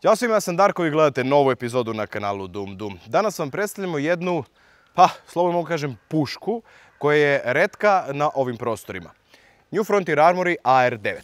Ćao svima, ja sam Darko i gledate novu epizodu na kanalu Dum Dum. Danas vam predstavljamo jednu, slobodno mogu kažem, pušku koja je retka na ovim prostorima. New Frontier Armory AR9.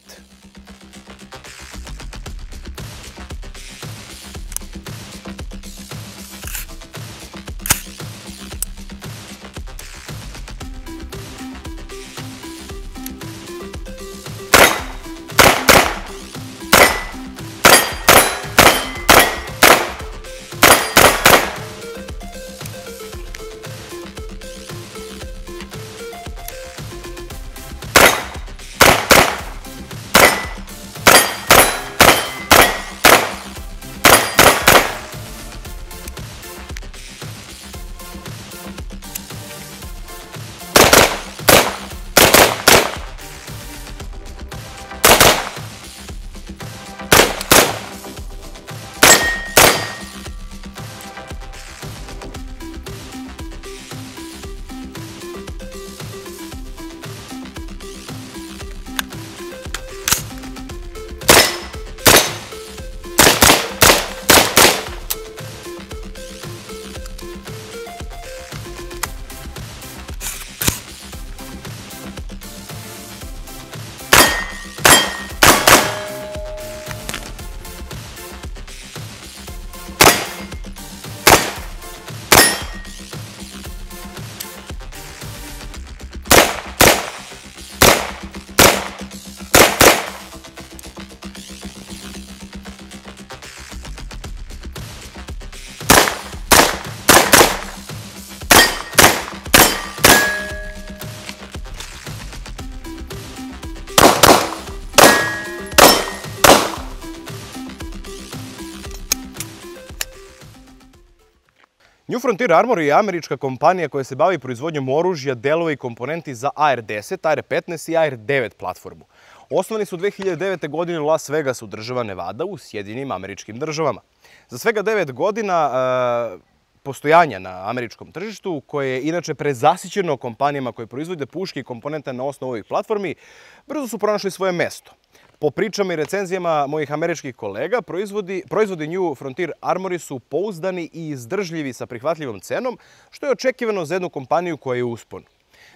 New Frontier Armory je američka kompanija koja se bavi proizvodnjom oružja, delova i komponenti za AR-10, AR-15 i AR-9 platformu. Osnovani su 2009. godine u Las Vegasu, država Nevada, u Sjedinim Američkim Državama. Za svega 9 godina postojanja na američkom tržištu, koje je inače prezasićeno kompanijama koje proizvode puške i komponente na osnovu ovih platformi, brzo su pronašli svoje mesto. Po pričama i recenzijama mojih američkih kolega, proizvodi New Frontier Armory su pouzdani i izdržljivi sa prihvatljivom cenom, što je očekivano za jednu kompaniju koja je u usponu.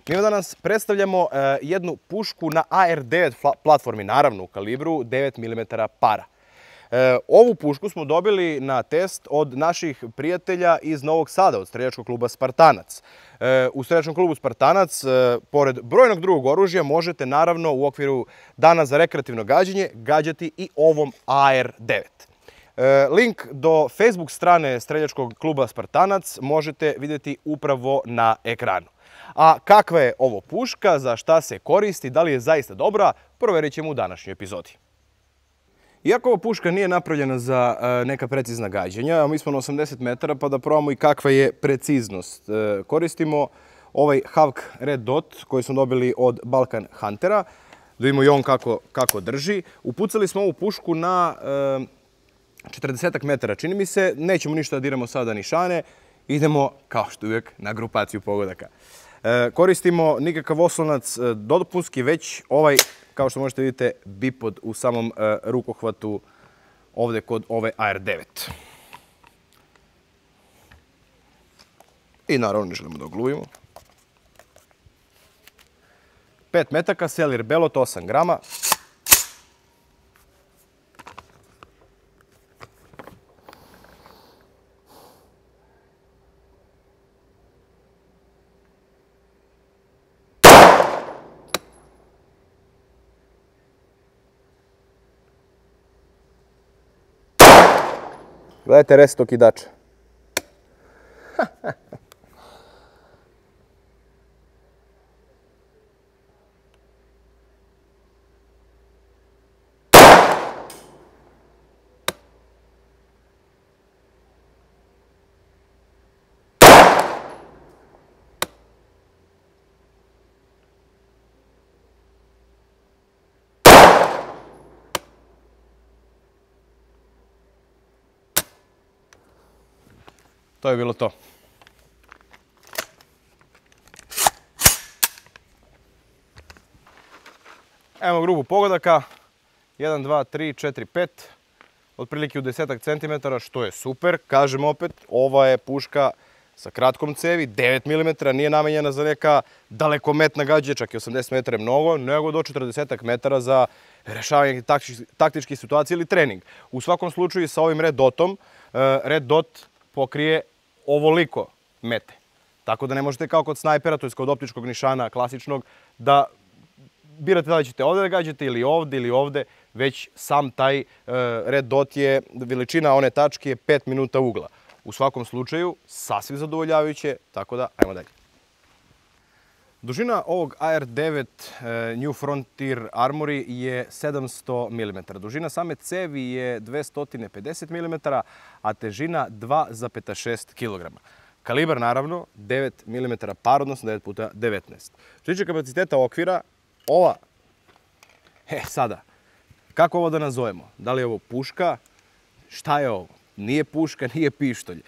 Mi danas predstavljamo jednu pušku na AR-9 platformi, naravno u kalibru 9 mm para. Ovu pušku smo dobili na test od naših prijatelja iz Novog Sada, od streljačkog kluba Spartanac. U streljačkom klubu Spartanac, pored brojnog drugog oružja, možete naravno u okviru dana za rekreativno gađanje gađati i ovom AR-9. Link do Facebook strane streljačkog kluba Spartanac možete vidjeti upravo na ekranu. A kakva je ovo puška, za šta se koristi, da li je zaista dobra, provjerit ćemo u današnjoj epizodi. Iako ova puška nije napravljena za neka precizna gađanja, mi smo na 80 metara pa da probamo i kakva je preciznost. Koristimo ovaj Havk Red Dot koji smo dobili od Balkan Huntera. Da vidimo i on kako drži. Upucali smo ovu pušku na 40 metara, čini mi se. Nećemo ništa da diramo sada ni šane. Idemo, kao što uvijek, na grupaciju pogodaka. Koristimo nikakav oslonac dopunski, već ovaj, kao što možete vidite, bipod u samom rukohvatu ovdje kod ove AR-9. I naravno ne želimo da ogluvimo. 5 metaka, Sellier Belot 8 grama. Gledajte rest okidača. To je bilo to. Evo grupu pogodaka. 1, 2, 3, 4, 5. otprilike u 10 cm, što je super. Kažem opet, ova je puška sa kratkom cevi, 9 mm, nije namenjena za neka dalekometna gađanja, čak i 80 metara je mnogo, nego do 40 metara za rešavanje taktičkih situacija ili trening. U svakom slučaju sa ovim Red Dotom, Red Dot pokrije ovoliko mete. Tako da ne možete kao kod snajpera, to je kod optičkog nišana klasičnog, da birate da li ćete ovde da gađate ili ovde, već sam taj Red Dot je, veličina one tačke je 5 minuta ugla. U svakom slučaju, sasvim zadovoljavajuće, tako da, ajmo dalje. Dužina ovog AR9 New Frontier Armory je 700 mm. Dužina same cevi je 250 mm, a težina 2,6 kg. Kalibar, naravno, 9 mm par, odnosno 9x19. Što tiče kapaciteta okvira, ova... sada, kako ovo da nazovemo? Da li je ovo puška? Šta je ovo? Nije puška, nije pištolj.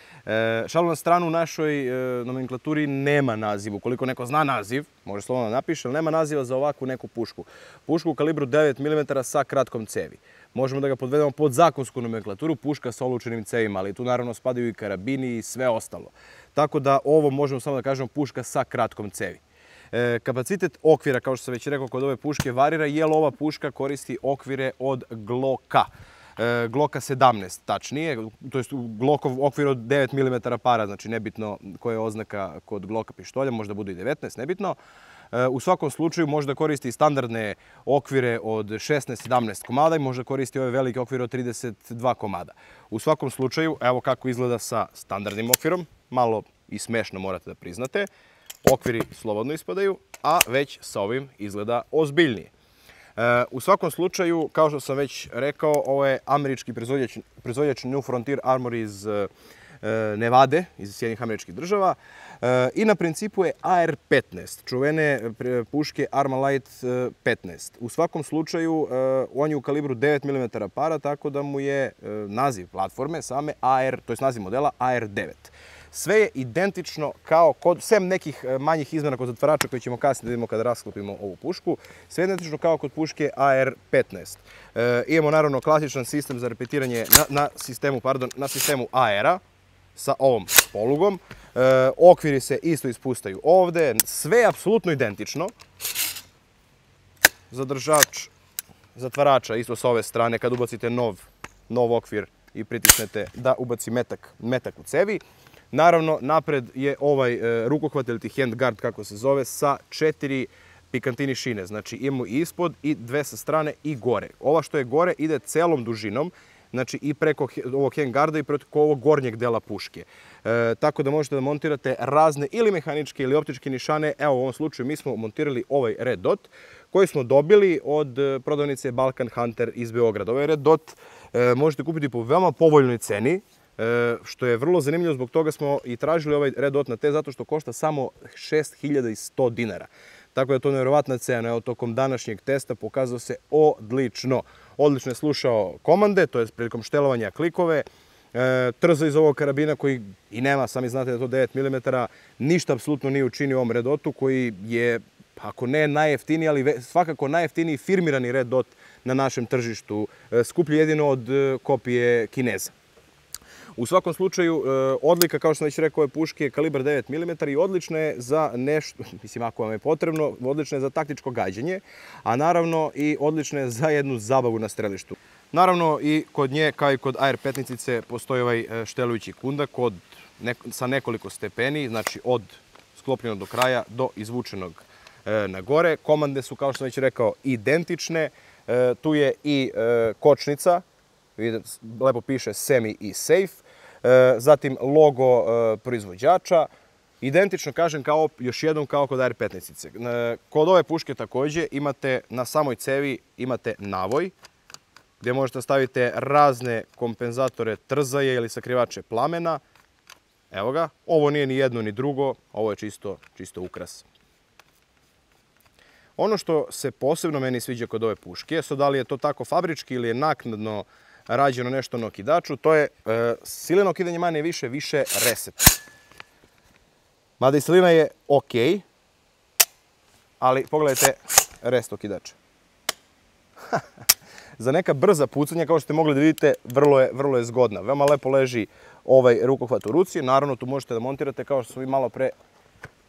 Šalu na stranu, u našoj nomenklaturi nema naziv. Ukoliko neko zna naziv, može slovno da napiše, ali nema naziva za ovakvu neku pušku. Pušku u kalibru 9 mm sa kratkom cevi. Možemo da ga podvedemo pod zakonsku nomenklaturu, puška sa olučenim cevima, ali tu naravno spadaju i karabini i sve ostalo. Tako da ovo možemo samo da kažemo puška sa kratkom cevi. Kapacitet okvira, kao što sam već rekao, kod ove puške varira, jer ova puška koristi okvire od Glocka. Glocka 17, tačnije, to je Glockov okvir od 9 mm para, znači nebitno koja je oznaka kod Glocka pištolja, možda bude i 19, nebitno. U svakom slučaju može da koristi standardne okvire od 16-17 komada i može da koristi ove velike okvire od 32 komada. U svakom slučaju, evo kako izgleda sa standardnim okvirom, malo i smešno morate da priznate. Okviri slobodno ispadaju, a već sa ovim izgleda ozbiljnije. U svakom slučaju, kao što sam već rekao, ovo je američki proizvođač New Frontier Armory iz Nevade, iz Sjedinjenih Američkih Država. I na principu je AR-15, čuvene puške Armalite 15. U svakom slučaju, on je u kalibru 9 mm para, tako da mu je naziv platforme same AR, to je naziv modela AR-9. Sve je identično kao kod, sem nekih manjih izmena kod zatvarača koje ćemo kasnije da vidimo kada rasklopimo ovu pušku, sve je identično kao kod puške AR-15. Imamo naravno klasičan sistem za repetiranje na sistemu AR-a sa ovom polugom. Okviri se isto ispustaju ovde, sve je apsolutno identično. Zadržač zatvarača isto sa ove strane kad ubacite nov okvir i pritisnete da ubaci metak u cevi. Naravno, napred je ovaj rukohvat ili hand guard, kako se zove, sa 4 pikantini šine. Znači, imamo i ispod i 2 sa strane i gore. Ova što je gore ide celom dužinom, znači i preko ovog hand guarda i preko ovog gornjeg dela puške. Tako da možete da montirate razne ili mehaničke ili optičke nišane. Evo, u ovom slučaju mi smo montirali ovaj Red Dot koji smo dobili od prodavnice Balkan Hunter iz Beograda. Ovaj Red Dot možete kupiti po veoma povoljnoj ceni, što je vrlo zanimljivo, zbog toga smo i tražili ovaj Red Dot na te, zato što košta samo 6100 dinara. Tako da je to nevjerovatna cena. Evo, tokom današnjeg testa pokazao se odlično. Odlično je slušao komande, to je prilikom štelovanja klikove, trza iz ovog karabina koji i nema, sami znate da je to 9 mm, ništa apsolutno nije učinio ovom Red Dotu koji je, ako ne najjeftiniji, ali svakako najjeftiniji firmirani Red Dot na našem tržištu, skuplji jedino od kopije Kineza. U svakom slučaju, odlika, kao što sam već rekao, ove puške je kalibar 9 mm i odlična je za nešto, mislim, ako vam je potrebno, odlična je za taktičko gađanje, a naravno i odlična je za jednu zabavu na strelištu. Naravno, i kod nje, kao i kod AR-15-ice, postoji ovaj štelujući kundak sa nekoliko stepeni, znači od sklopljenog do kraja do izvučenog na gore. Komande su, kao što sam već rekao, identične. Tu je i kočnica, lepo piše semi i safe, zatim logo proizvođača, identično, kažem, još jednom kao kod AR-15-ice. Kod ove puške takođe imate na samoj cevi imate navoj, gdje možete staviti razne kompenzatore trzaje ili sakrivače plamena. Evo ga, ovo nije ni jedno ni drugo, ovo je čisto ukras. Ono što se posebno meni sviđa kod ove puške, da li je to tako fabrički ili je naknadno rađeno nešto na okidaču, to je sileno okidanje manje više reset. Mada i silina je ok, ali pogledajte reset okidača. za neka brza pucanja, kao što ste mogli da vidite, vrlo je zgodna. Veoma lepo leži ovaj rukohvat u ruci. Naravno, tu možete da montirate, kao što smo i malo pre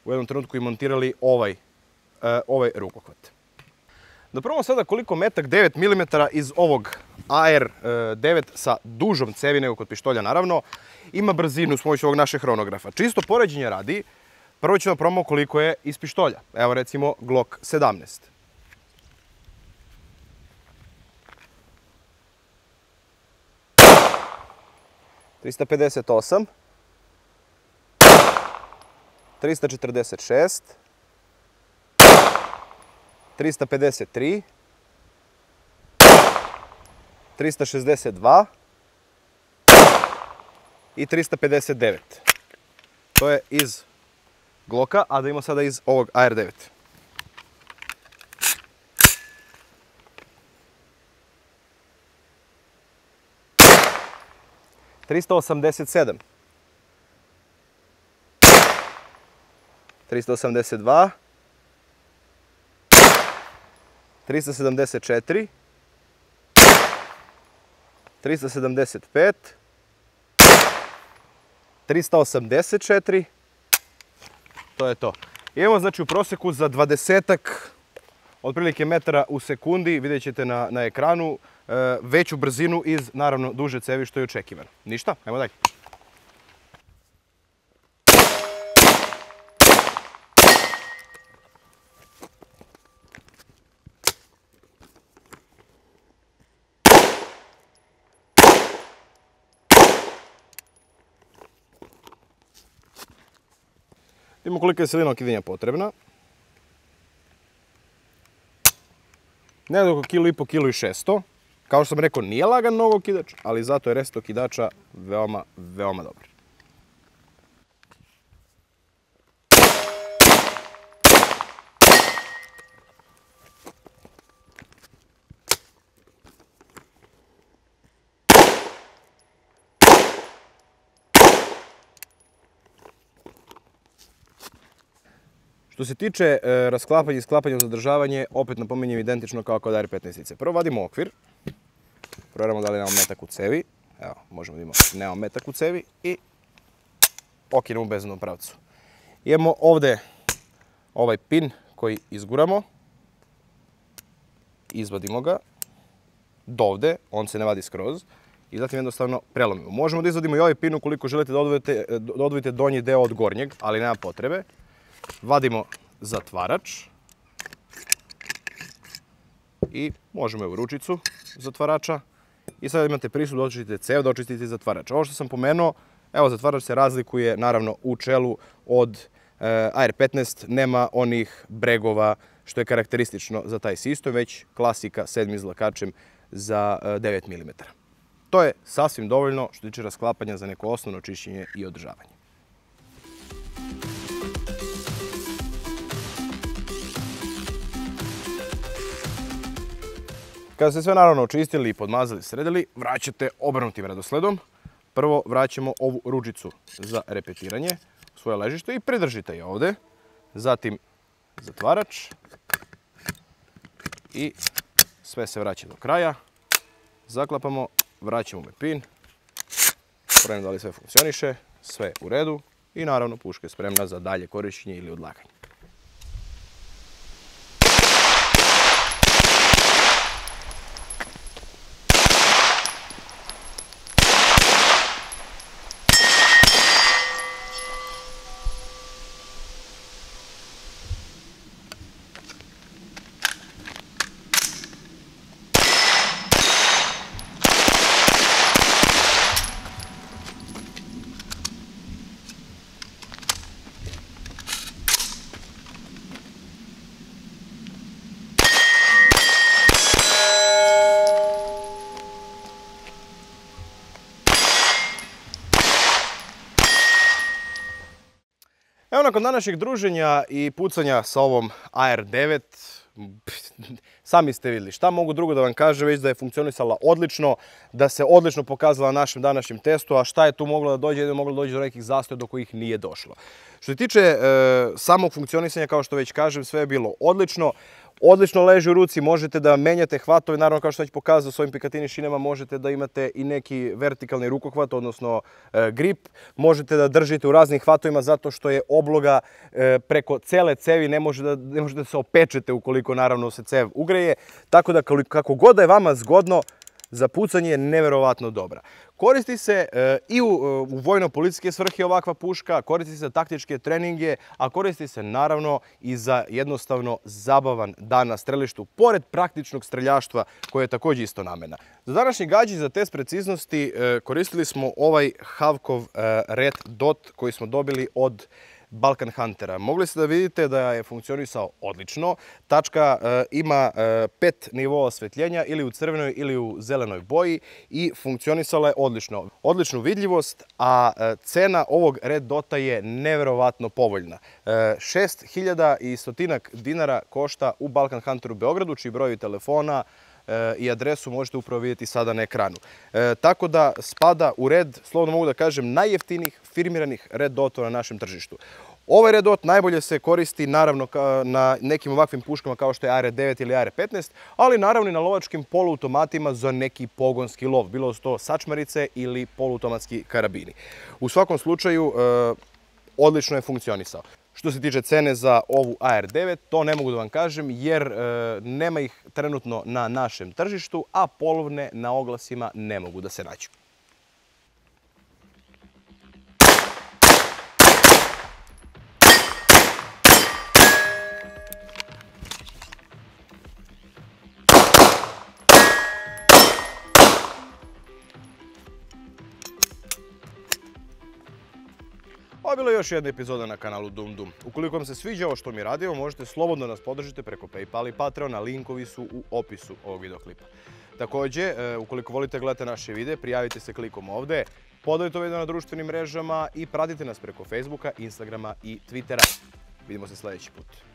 u jednom trenutku i montirali ovaj rukohvat. Da probamo sada koliko metak 9 mm iz ovog AR9 sa dužom cevi nego kod pištolja, naravno, ima brzinu s pomoću ovog našeg hronografa. Čisto poređenja radi, prvo ćemo da probamo koliko je iz pištolja. Evo recimo Glock 17. ...358... 346... 353... 362... i 359. To je iz Glocka, a da imamo sada iz ovog AR9. ...387... 382... 374... 375... 384, to je to. Imamo znači u proseku za 20-ak otprilike metara u sekundi, vidjet ćete na ekranu, veću brzinu iz naravno duže cevi što je očekivano. Ništa, ajmo dalje. Vidimo koliko je silina okidanja potrebna. Negdje oko 1,5 kg i 600. Kao što sam rekao, nije lagan mnogo okidač, ali zato je rest okidača veoma dobar. Što se tiče rasklapanja i sklapanja zadržavanje, opet napominjem identično kao kod AR-15. Prvo vadimo okvir, provjeramo da li nemamo metak u cevi, evo, možemo da imamo, nemamo metak u cevi i okinemo u bezbednom pravcu. Imamo ovde ovaj pin koji izguramo, izvadimo ga, dovde, on se ne vadi skroz, i zatim jednostavno prelomimo. Možemo da izvadimo i ovaj pin ukoliko želite da odvojite donji deo od gornjeg, ali nema potrebe. Vadimo zatvarač i možemo u ručicu zatvarača i sada imate pristup da očistite cev, da očistite zatvarač. Ovo što sam pomenuo, evo zatvarač se razlikuje naravno u čelu od AR-15, nema onih bregova što je karakteristično za taj sistem, već klasika 7 izlakačem za 9 mm. To je sasvim dovoljno što tiče rasklapanja za neko osnovno čišćenje i održavanje. Kada ste sve naravno očistili, podmazali, sredili, vraćate obrnutim redosledom. Prvo vraćamo ovu ručicu za repetiranje u svoje ležište i pridržite je ovde. Zatim zatvarač i sve se vraća do kraja. Zaklapamo, vraćamo pin, provjerimo da li sve funkcioniše, sve u redu i naravno puška je spremna za dalje korišćenje ili odlaganje. Evo, nakon današnjeg druženja i pucanja sa ovom AR9, sami ste vidjeli šta mogu drugo da vam kažem, već da je funkcionisala odlično, da se odlično pokazala na našem današnjem testu, a šta je tu moglo da dođe, moglo da dođe do nekih zastoja do kojih nije došlo. Što se tiče samog funkcionisanja, kao što već kažem, sve je bilo odlično. Odlično leži u ruci, možete da menjate hvatove, naravno kao što sam već pokazao s ovim Picatinny šinama, možete da imate i neki vertikalni rukohvat, odnosno grip. Možete da držite u raznim hvatovima zato što je obloga preko cele cevi, ne možete da se opečete ukoliko naravno se cev ugreje. Tako da kako god da je vama zgodno, za pucanje je neverovatno dobra. Koristi se i u vojno-policijske svrhe ovakva puška, koristi se za taktičke treninge, a koristi se naravno i za jednostavno zabavan dan na strelištu, pored praktičnog streljaštva koje je također isto namena. Za današnji gađi za test preciznosti koristili smo ovaj Havkov Red Dot koji smo dobili od Balkan Huntera. Mogli ste da vidite da je funkcionisao odlično. Tačka ima 5 nivoa osvetljenja ili u crvenoj ili u zelenoj boji i funkcionisala je odlično. Odličnu vidljivost, a cena ovog Red Dota je neverovatno povoljna. 6.100 dinara košta u Balkan Hunteru u Beogradu, čiji broj telefona i adresu možete upravo vidjeti sada na ekranu. Tako da spada u red, slobodno mogu da kažem, najjeftinijih firmiranih Red Dotova na našem tržištu. Ovaj Red Dot najbolje se koristi naravno na nekim ovakvim puškama kao što je AR-9 ili AR-15, ali naravno i na lovačkim poluautomatima za neki pogonski lov, bilo to sačmarice ili poluautomatski karabini. U svakom slučaju, odlično je funkcionisao. Što se tiče cene za ovu AR-9, to ne mogu da vam kažem jer nema ih trenutno na našem tržištu, a polovne na oglasima ne mogu da se nađu. Ovo je bila još jedna epizoda na kanalu Dum Dum. Ukoliko vam se sviđa ovo što mi radimo, možete slobodno nas podržite preko PayPal i Patreona, linkovi su u opisu ovog videoklipa. Također, ukoliko volite gledati naše videe, prijavite se klikom ovde, podelite video na društvenim mrežama i pratite nas preko Facebooka, Instagrama i Twittera. Vidimo se sljedeći put.